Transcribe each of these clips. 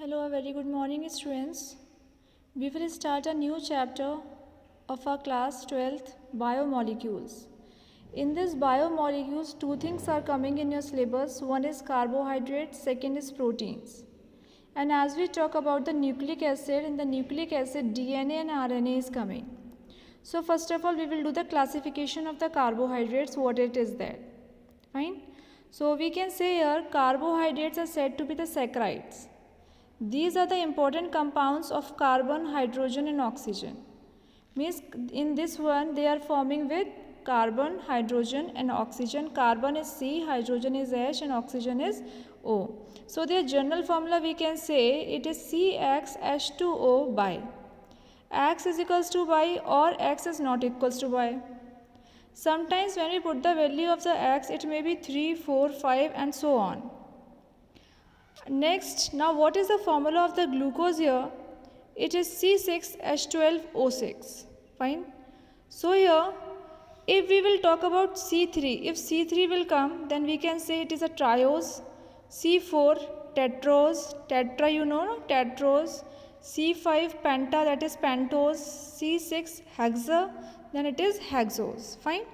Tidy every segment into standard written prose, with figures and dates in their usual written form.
Hello, a very good morning, students. We will start a new chapter of our class 12th biomolecules. In this biomolecules, two things are coming in your syllabus. One is carbohydrates, second is proteins. And as we talk about the nucleic acid, in the nucleic acid, DNA and RNA is coming. So first of all, we will do the classification of the carbohydrates, what it is there. Fine. So we can say here carbohydrates are said to be the saccharides. These are the important compounds of carbon, hydrogen and oxygen. Means in this one they are forming with carbon, hydrogen and oxygen. Carbon is C, hydrogen is H and oxygen is O. So their general formula we can say it is CXH2O bi. X is equals to bi or X is not equals to bi. Sometimes when we put the value of the X it may be 3, 4, 5 and so on. Next, now what is the formula of the glucose here? It is C6H12O6. Fine. So here, if we will talk about C3, if C3 will come, then we can say it is a triose. C4 tetrose, tetra you know, tetrose. C5 penta, that is pentose. C6 hexa, then it is hexose. Fine.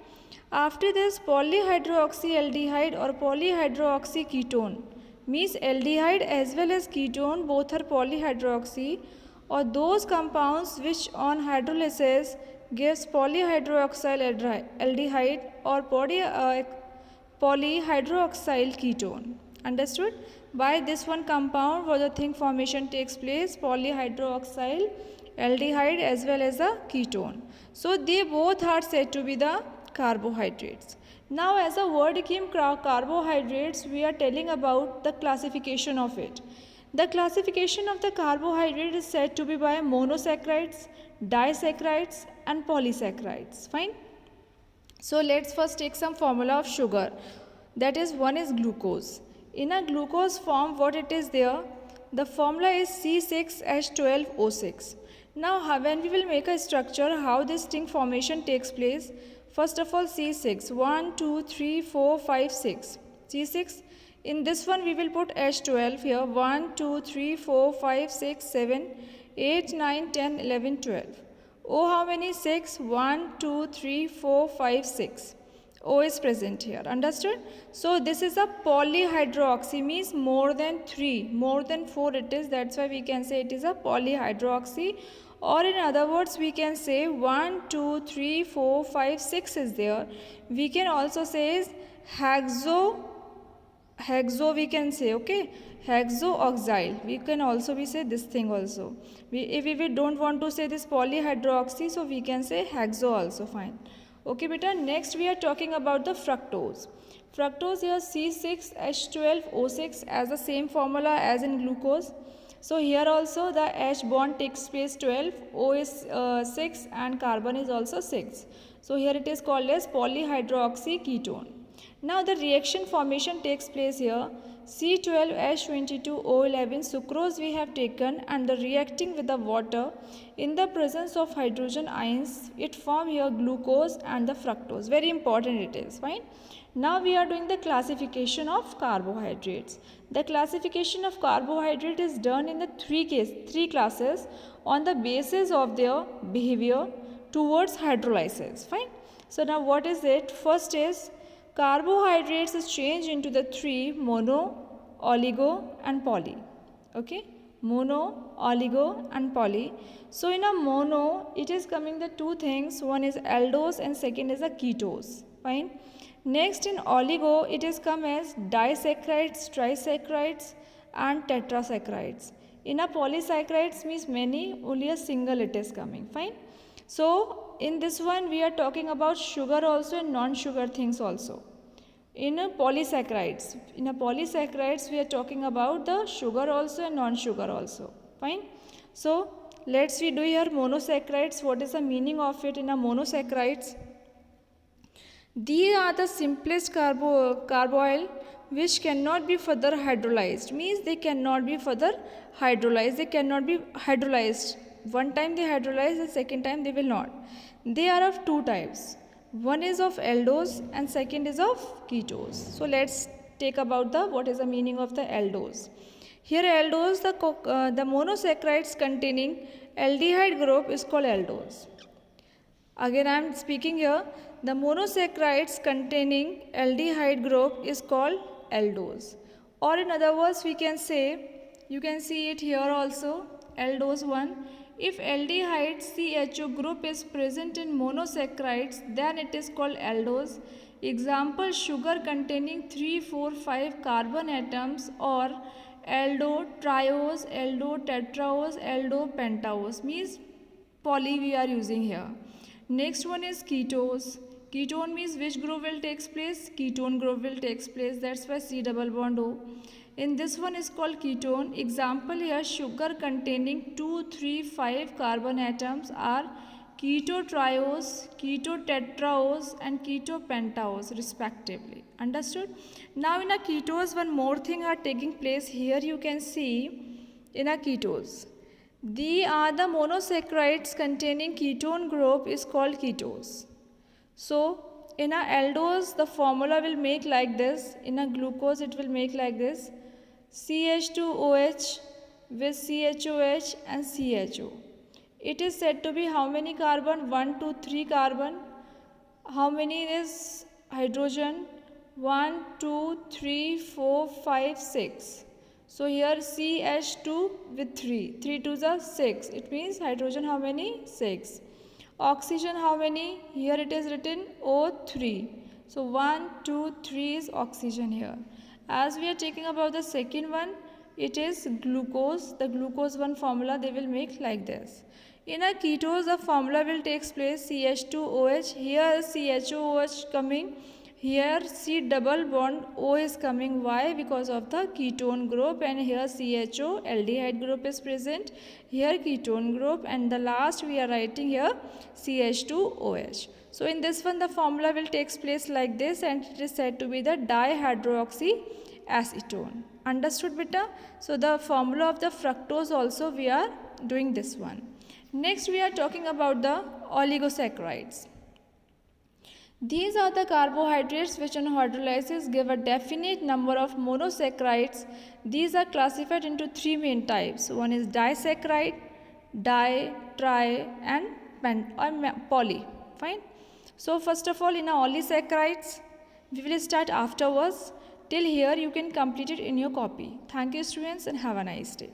After this, polyhydroxyaldehyde or polyhydroxyketone. Means aldehyde as well as ketone both are polyhydroxy or those compounds which on hydrolysis gives polyhydroxyl aldehyde or polyhydroxyl ketone. Understood? By this one compound where the thing formation takes place, polyhydroxyl aldehyde as well as a ketone. So they both are said to be the carbohydrates. Now as a word came carbohydrates, we are telling about the classification of it. The classification of the carbohydrate is said to be by monosaccharides, disaccharides and polysaccharides. Fine. So let's first take some formula of sugar. That is one is glucose. In a glucose form what it is there? The formula is C6H12O6. Now when we will make a structure how this thing formation takes place. First of all C6, 1, 2, 3, 4, 5, 6. C6, in this one we will put H12 here, 1, 2, 3, 4, 5, 6, 7, 8, 9, 10, 11, 12. O how many? 6, 1, 2, 3, 4, 5, 6. O is present here, understood? So this is a polyhydroxy, means more than 3, more than 4 it is, that's why we can say it is a polyhydroxy. Or in other words we can say 1, 2, 3, 4, 5, 6 is there. We can also say is hexo we can say, okay, hexooxyl. We can also be say this thing also. If we don't want to say this polyhydroxy, so we can say hexo also, fine. Okay beta, next we are talking about the fructose. Fructose here C6H12O6 as the same formula as in glucose. So here also the H bond takes place 12, O is 6 and carbon is also 6. So here it is called as polyhydroxyketone. Now the reaction formation takes place here. C12H22O11 sucrose we have taken and the reacting with the water in the presence of hydrogen ions it form here glucose and the fructose. Very important it is, fine. Now we are doing the classification of carbohydrates. The classification of carbohydrate is done in the three classes on the basis of their behavior towards hydrolysis. Fine. So now what is it? First is carbohydrates is changed into the three: mono, oligo and poly. Okay. Mono, oligo and poly. So in a mono it is coming the two things. One is aldose and second is a ketose. Fine. Next in oligo it is come as disaccharides, trisaccharides and tetrasaccharides. In a polysaccharides means many, only a single it is coming, fine. So in this one we are talking about sugar also and non-sugar things also. In a polysaccharides we are talking about the sugar also and non-sugar also, fine. So let's we do here monosaccharides. What is the meaning of it in a monosaccharides? These are the simplest carbohyl which cannot be further hydrolyzed. Means they cannot be further hydrolyzed. They cannot be hydrolyzed. One time they hydrolyze, the second time they will not. They are of two types. One is of aldose and second is of ketose. So let's take about the what is the meaning of the aldose. Here aldose, the monosaccharides containing aldehyde group is called aldose. Again I am speaking here, the monosaccharides containing aldehyde group is called aldose. Or in other words we can say, you can see it here also, aldose 1. If aldehyde CHO group is present in monosaccharides, then it is called aldose. Example, sugar containing 3, 4, 5 carbon atoms, or aldo triose, aldo tetraose, aldo pentaose, means poly we are using here. Next one is ketose. Ketone means which group will takes place? Ketone group will takes place. That's why C double bond O. In this one is called ketone. Example here, sugar containing 2, 3, 5 carbon atoms are ketotriose, ketotetraose and ketopentaose respectively. Understood? Now in a ketose, one more thing are taking place. Here you can see in a ketose, these are the monosaccharides containing ketone group is called ketose. So in a aldose the formula will make like this. In a glucose it will make like this: CH2OH with CHOH and CHO. It is said to be how many carbon? 1, 2, 3 carbon. How many is hydrogen? 1, 2, 3, 4, 5, 6. So here CH2 with 3. 3 to the 6. It means hydrogen how many? 6. Oxygen how many? Here it is written O3. So 1, 2, 3 is oxygen here. As we are taking about the second one, it is glucose. The glucose one formula they will make like this. In a ketose, the formula will take place CH2OH. Here CHOOH coming. Here C double bond O is coming. Why? Because of the ketone group, and here CHO aldehyde group is present. Here ketone group, and the last we are writing here CH2OH. So in this one the formula will take place like this, and it is said to be the dihydroxy acetone. Understood beta? So the formula of the fructose also we are doing this one. Next we are talking about the oligosaccharides. These are the carbohydrates which on hydrolysis give a definite number of monosaccharides. These are classified into 3 main types. One is disaccharide, di, tri and poly. Fine. So first of all in our polysaccharides we will start afterwards. Till here you can complete it in your copy. Thank you students and have a nice day.